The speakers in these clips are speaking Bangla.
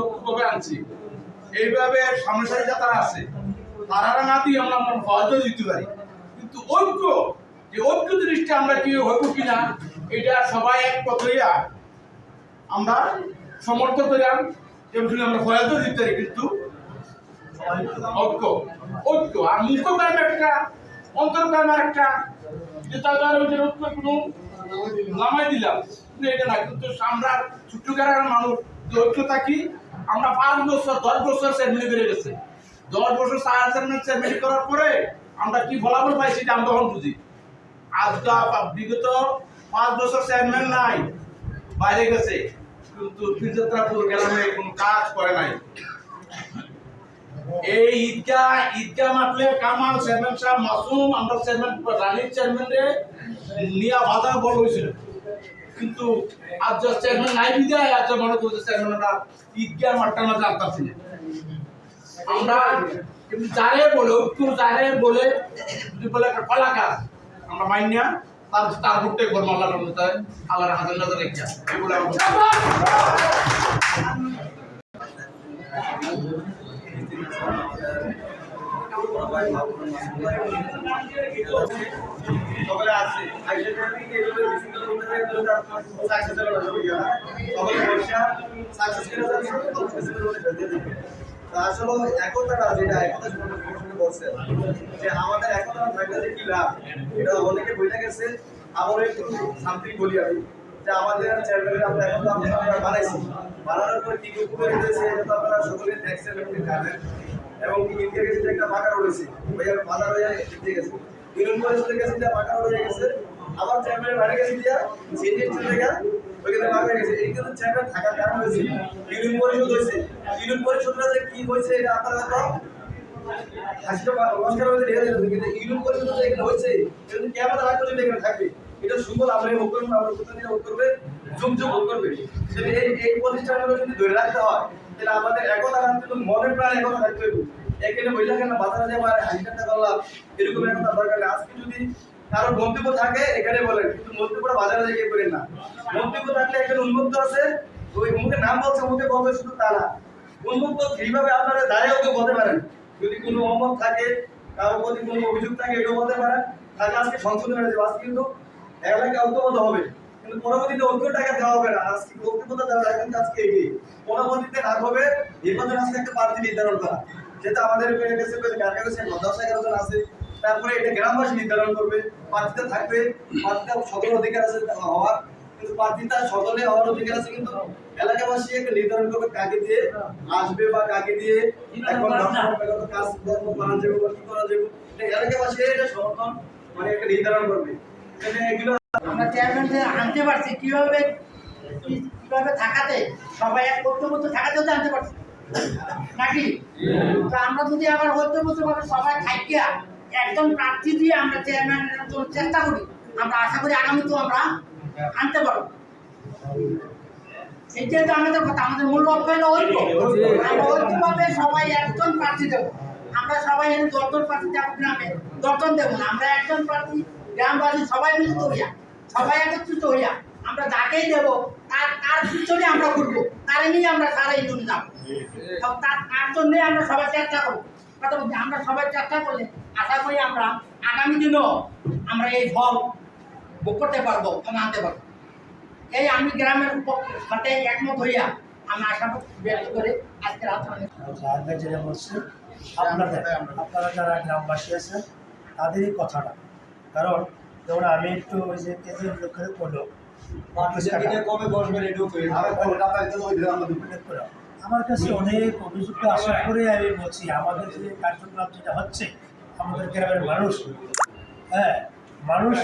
ঐক্যভাবে আনছি। এইভাবে সামনে সারি যারা আছে তারা না দিয়ে আমরা হয়তো দিতে পারি, কিন্তু ঐক্য যে ঐক্য জিনিসটা আমরা কি হইব কিনা এটা সবাই এক হইয়া আমরা সমর্থন করিলাম এবং আমরা হয়তো দিতে পারি, কিন্তু ঐক্য ঐক্য আর মুক্ত কাম একটা অন্তর কাম একটা যে তাদের ওই যে ঐক্য কোনো নামাই দিলাম এটা না, কিন্তু আমরা ছোট্টকার মানুষ যে ঐক্য থাকি আমরা 5 বছর 10 বছর সেমিনার করে গেছে, 10 বছর সেমিনার করার পরে আমরা কি ফলাফল পাইছি এটা আমরা তখন বুঝি। আজকা বিগত 5 বছর চেয়ারম্যান নাই, বাইরে গেছে, কিন্তু তীর্থযাত্রাপুর গ্রামে কোনো কাজ করে নাই। এই ঈদগাহ মাঠে কামাল চেয়ারম্যান সাহেব মাসুম আমরা চেয়ারম্যান রানির চেয়ারম্যানে নিয়া বাধা বল হয়েছিল, কিন্তু আজ যে চেয়ারম্যান নাই বিদায় আজ মনে করছে চেয়ারম্যানরা ঈদগাহ মাঠটা না জানতাছি না। আমরা কিন্তু যারে বলে ঐক্য যারে বলে যদি বলে একটা কলাকার আমরা মাইনিয়া তার ভুট্টে করবো আল্লাহর রহমতে আল্লাহর হাজার নজর রেখে এগুলো সকলে আছে আসলে একতাটা যেটা একতা বলছে যে আমাদের একতা থাকলে যে কি লাভ এটা অনেকে বইটা গেছে। আমার একটু সামথিং বলি আমি যে আমাদের চ্যানেলে আমরা একতা আমরা বানাইছি, বানানোর পর কি উপকার হয়েছে এটা তো আপনারা সকলে দেখছেন এবং জানেন। এবং কি ইন্ডিয়া গেছে একটা পাকা রয়েছে ওই বাজার হয়ে ইন্ডিয়া গেছে ইউনিয়ন পরিষদের কাছে যে পাকা হয়ে গেছে, আমার চ্যানেলের বাইরে গেছে দিয়া সিনিয়র জায়গা ওইখানে পাকা গেছে। এই কিন্তু চ্যানেল থাকার কারণ হয়েছে ইউনিয়ন পরিষদ হয়েছে। ইউনিয়ন পরিষদরা যে কি হয়েছে এটা আপনারা তো হাসিটা নমস্কার হয়েছে রেখে দিলেন, কিন্তু ইউনিয়ন পরিষদ যে এখানে হয়েছে কিন্তু ক্যামেরা রাখতে যদি এখানে থাকবে এটা সুন্দর আমরা ভোট করবো, আমরা প্রতিদিন ভোট করবে যুগ যুগ ভোট করবে। সেটা এই প্রতিষ্ঠানগুলো যদি ধরে রাখতে হয় তাহলে আমাদের একতা কিন্তু মনের প্রাণ একতা থাকতে হবে। এখানে বইলা কেন বাজারে যে আমার হাসিটা করলাম এরকম একতা দরকার নেই। আজকে যদি কারো মন্তব্য থাকে এখানে বলেন, কিন্তু মন্তব্যটা বাজারে থেকে করেন না। মন্তব্য থাকলে এখানে উন্মুক্ত আছে, ওই মুখে নাম বলছে মুখে বলবে শুধু তা না, উন্মুক্ত ফ্রিভাবে আপনারা দাঁড়িয়েও কেউ বলতে পারেন। যদি কোনো অমত থাকে কারোর প্রতি কোনো অভিযোগ থাকে এটাও বলতে পারেন। তাহলে আজকে সংশোধন হয়ে যাবে, আজকে কিন্তু এলাকায় ঐক্যবদ্ধ হবে, কিন্তু পরবর্তীতে ঐক্য টাকা দেওয়া হবে না। আজকে ঐক্যবদ্ধ দেওয়া কিন্তু আজকে এগিয়ে পরবর্তীতে না হবে নির্বাচন আজকে একটা প্রার্থী নির্ধারণ করা, যেটা আমাদের কাছে কাছে 10-11 জন আছে। তারপরে এটা গ্রামবাসী নির্ধারণ করবে, প্রার্থীটা থাকবে, প্রার্থীটা সকল অধিকার আছে হওয়ার, কিন্তু প্রার্থীটা সকলে হওয়ার অধিকার আছে, কিন্তু এলাকাবাসী একটা নির্ধারণ করবে কাকে দিয়ে আসবে বা কাকে দিয়ে এখন কাজ করা যাবে বা কি করা যাবে, এলাকাবাসী এটা সমর্থন মানে একটা নির্ধারণ করবে। এগুলো আমরা চেয়ারম্যানকে আনতে পারছি কিভাবে কিভাবে থাকাতে সবাই এক ঐক্যবদ্ধ থাকাতেও তো আনতে পারছি নাকি? তো আমরা যদি আবার ঐক্যবদ্ধভাবে সবাই থাকিয়া একজন প্রার্থী দিয়ে আমরা চেয়ারম্যানের জন্য চেষ্টা করি, আমরা আশা করি আগামীতেও আমরা আনতে পারবো। এইটাই তো আমাদের কথা, আমাদের মূল লক্ষ্য হলো ঐক্য। আমরা ঐক্যভাবে সবাই একজন প্রার্থী দেবো, আমরা সবাই এখানে 10 জন প্রার্থী যাবো গ্রামে 10 জন দেবো না, আমরা একজন প্রার্থী গ্রামবাসী সবাই মিলিত হইয়া সবাই একত্রিত হইয়া আমরা যাকেই দেবো তার পিছনে আমরা ঘুরবো, তারে নিয়ে আমরা সারা ইউনিয়নে যাবো, তার জন্যে আমরা সবাই চেষ্টা করবো। কথা বলছি আমরা সবাই চেষ্টা করলে আশা করি আমরা আগামী দিনও আমরা এই ফল ভোগ করতে পারবো এবং আনতে পারবো। এই আমি গ্রামের সাথে একমত হইয়া আমি আশা ব্যক্ত করে আজকের আলোচনা আপনারা যারা গ্রামবাসী আছেন তাদেরই কথাটা, কারণ যেমন আমি একটু ওই যে কেজি লক্ষ্য করলো আমার কাছে অনেক অভিযোগ আশা করে আমি বলছি আমাদের যে কার্যক্রম যেটা হচ্ছে আমাদের গ্রামের মানুষ মানুষ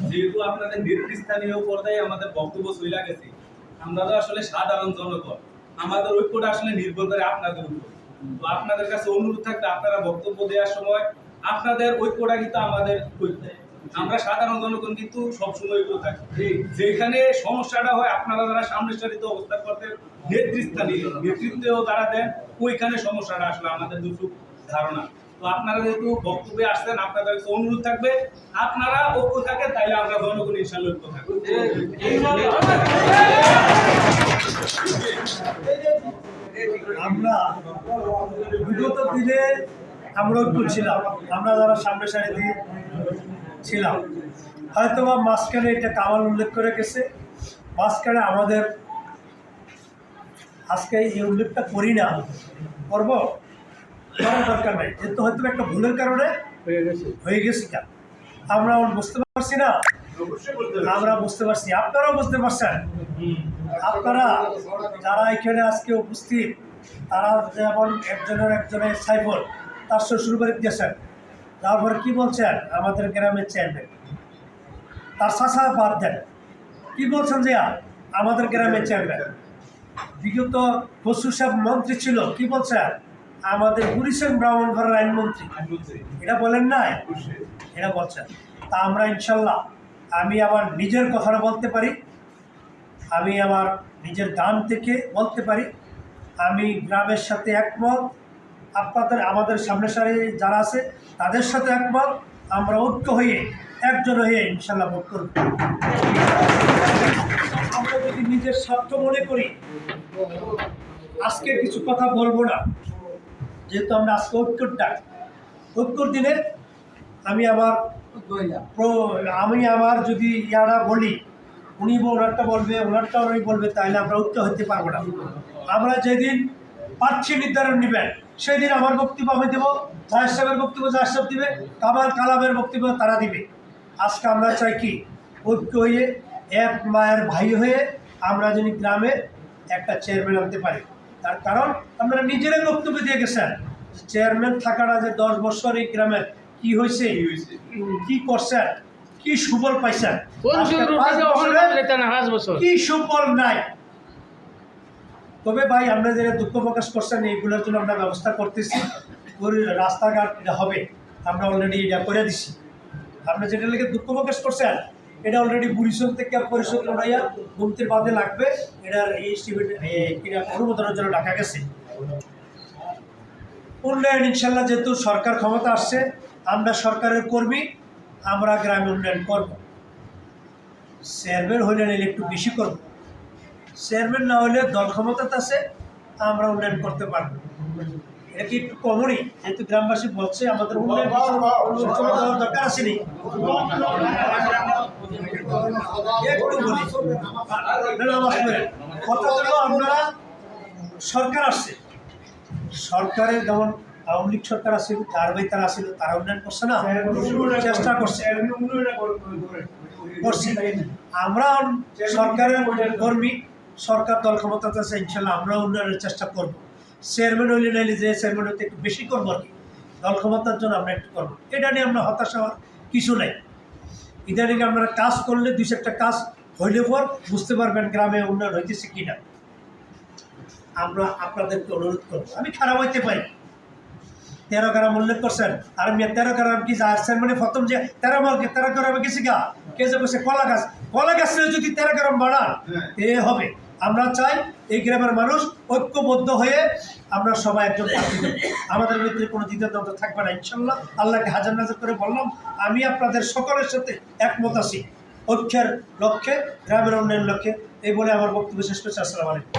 যেহেতু আপনাদের নেতৃস্থানীয় পর্যায়ে আমাদের বক্তব্য চলে গেছে, আমরা তো আসলে সাধারণ জনগণ, আমাদের ঐক্যটা আসলে নির্ভর করে আপনাদের উপর। তো আপনাদের কাছে অনুরোধ থাকবে আপনারা বক্তব্য দেওয়ার সময় আপনাদের ঐক্যটা কিন্তু আমাদের ঐক্য, আমরা সাধারণ জনগণ কিন্তু সবসময় ঐক্য থাকি। যেখানে সমস্যাটা হয় আপনারা যারা সামনে সারিতে অবস্থান করতে নেতৃত্বেও তারা দেন, ওইখানে সমস্যাটা আসলে আমাদের দুটো ধারণা তো আপনারা যেহেতু বক্তব্যে আসছেন, আপনাদের কাছে অনুরোধ থাকবে আপনারা ঐক্য থাকেন, তাইলে আমরা জনগণ ইনশাআল্লাহ ঐক্য থাকবো। আমরা বিগত দিনে আমরা ঐক্য ছিলাম, আমরা যারা সামনে সারিতে ছিলাম, হয়তো বা মাঝখানে এটা কামাল উল্লেখ করে গেছে, মাঝখানে আমাদের আজকে এই উল্লেখটা করি না, করবো করার দরকার নেই, যেহেতু হয়তো একটা ভুলের কারণে হয়ে গেছে। কেন আমরা বুঝতে পারছি না, আমরা বুঝতে পারছি, আপনারাও বুঝতে পারছেন। আপনারা যারা এখানে আজকে উপস্থিত, তারা যেমন একজনের সাইফল তার শ্বশুর বাড়ি গেছেন, তারপরে কি বলছেন আমাদের গ্রামের চেয়ারম্যান, তার চাচা বাদ দেন, কি বলছেন যে আমাদের গ্রামের চেয়ারম্যান বিগত বসু সাহেব মন্ত্রী ছিল, কি বলছেন আমাদের গুরিসেন ব্রাহ্মণবাড়িয়ার আইনমন্ত্রী, এটা বলেন নাই, এটা বলছেন। তা আমরা ইনশাল্লাহ, আমি আমার নিজের কথাটা বলতে পারি, আমি আমার নিজের গান থেকে বলতে পারি, আমি গ্রামের সাথে একমত, আপনাদের আমাদের সামনে সারি যারা আছে তাদের সাথে একমত, আমরা ঐক্য হয়ে একজন হয়ে ইনশাল্লাহ ভোট করব। আমরা যদি নিজের স্বার্থ মনে করি আজকে কিছু কথা বলবো না, যেহেতু আমরা আজকে ঐক্যর দিনে আমি আমার যদি ইয়ারা বলি, উনি ওনারটা বলবে, ওনারটা উনি বলবে, তাহলে আমরা ঐক্য হতে পারবো না। আমরা যেদিন প্রার্থী নির্ধারণ নেবেন সেদিন আমার বক্তব্য আমি দেবো, জাহের সাহেবের বক্তব্য জাহের সাহেব দিবে, কালামের বক্তব্য তারা দিবে। আজকে আমরা চাই কি ঐক্য হয়ে এক মায়ের ভাই হয়ে আমরা যদি গ্রামে একটা চেয়ারম্যান আনতে পারি। তার কারণ আপনারা নিজেরাই বক্তব্য দিয়ে গেছেন, চেয়ারম্যান থাকাটা যে 10 বছর এই গ্রামের কি হয়েছে, কি করছেন, কি সুফল পাইছেন, কি সুফল নাই। তবে ভাই আমরা যারা দুঃখ প্রকাশ করছেন এইগুলোর জন্য আমরা ব্যবস্থা করতেছি, রাস্তাঘাট এটা হবে, আমরা অলরেডি এটা করে দিছি। আপনি যেটা লেগে দুঃখ প্রকাশ করছেন এটা অলরেডি বুড়িশন থেকে পরিষদ লড়াইয়া গুমতির বাদে লাগবে, এটার এই এস্টিমেট অনুমোদনের জন্য ডাকা গেছে। উন্নয়ন ইনশাল্লাহ, যেহেতু সরকার ক্ষমতা আসছে, আমরা সরকারের কর্মী, আমরা গ্রামে উন্নয়ন করব। চেয়ারম্যান হইলে নিলে একটু বেশি করব, চেয়ারম্যান না হলে দল ক্ষমতাতে আছে, আমরা উন্নয়ন করতে পারবো। এটা কি একটু কমনই, যেহেতু গ্রামবাসী বলছে আমাদের উন্নয়ন দরকার আসেনি। একটু বলি কথা হলো, আপনারা সরকার আসছে, সরকারের যেমন আওয়ামী লীগ সরকার আসছিল, তার ভাই তারা আসছিল, তারা উন্নয়ন করছে না, চেষ্টা করছে। আমরা সরকারের কর্মী, সরকার দল ক্ষমতাতে আছে, ইনশাল্লাহ আমরা উন্নয়নের চেষ্টা করবো। চেয়ারম্যান হইলে নাইলে যে চেয়ারম্যান হইতে একটু বেশি করবো আর কি, দল ক্ষমতার জন্য আমরা একটু করবো, এটা নিয়ে আমরা হতাশা হওয়ার কিছু নাই। ইদানিং আমরা কাজ করলে 2-1টা কাজ হইলে পর বুঝতে পারবেন গ্রামে উন্নয়ন হইতেছে কিনা। আমরা আপনাদেরকে অনুরোধ করবো, আমি খারাপ হইতে পারি, 13 গ্রাম উল্লেখ করছেন, আর আমি 13 গ্রাম কি যাচ্ছেন মানে প্রথম যে 13 গ্রামে গেছি গা, কে যে বসে কলা গাছ যদি 13 গ্রাম বাড়ান এ হবে। আমরা চাই এই গ্রামের মানুষ ঐক্যবদ্ধ হয়ে আমরা সবাই একজন প্রার্থী দেব, আমাদের ভিতরে কোনো দ্বিধাদ্বন্দ্ব থাকবে না ইনশাল্লাহ। আল্লাহকে হাজার নাজার করে বললাম, আমি আপনাদের সকলের সাথে একমত আছি ঐক্যের লক্ষ্যে, গ্রামের উন্নয়নের লক্ষ্যে। এই বলে আমার বক্তব্য শেষ করছি। আসসালামু আলাইকুম।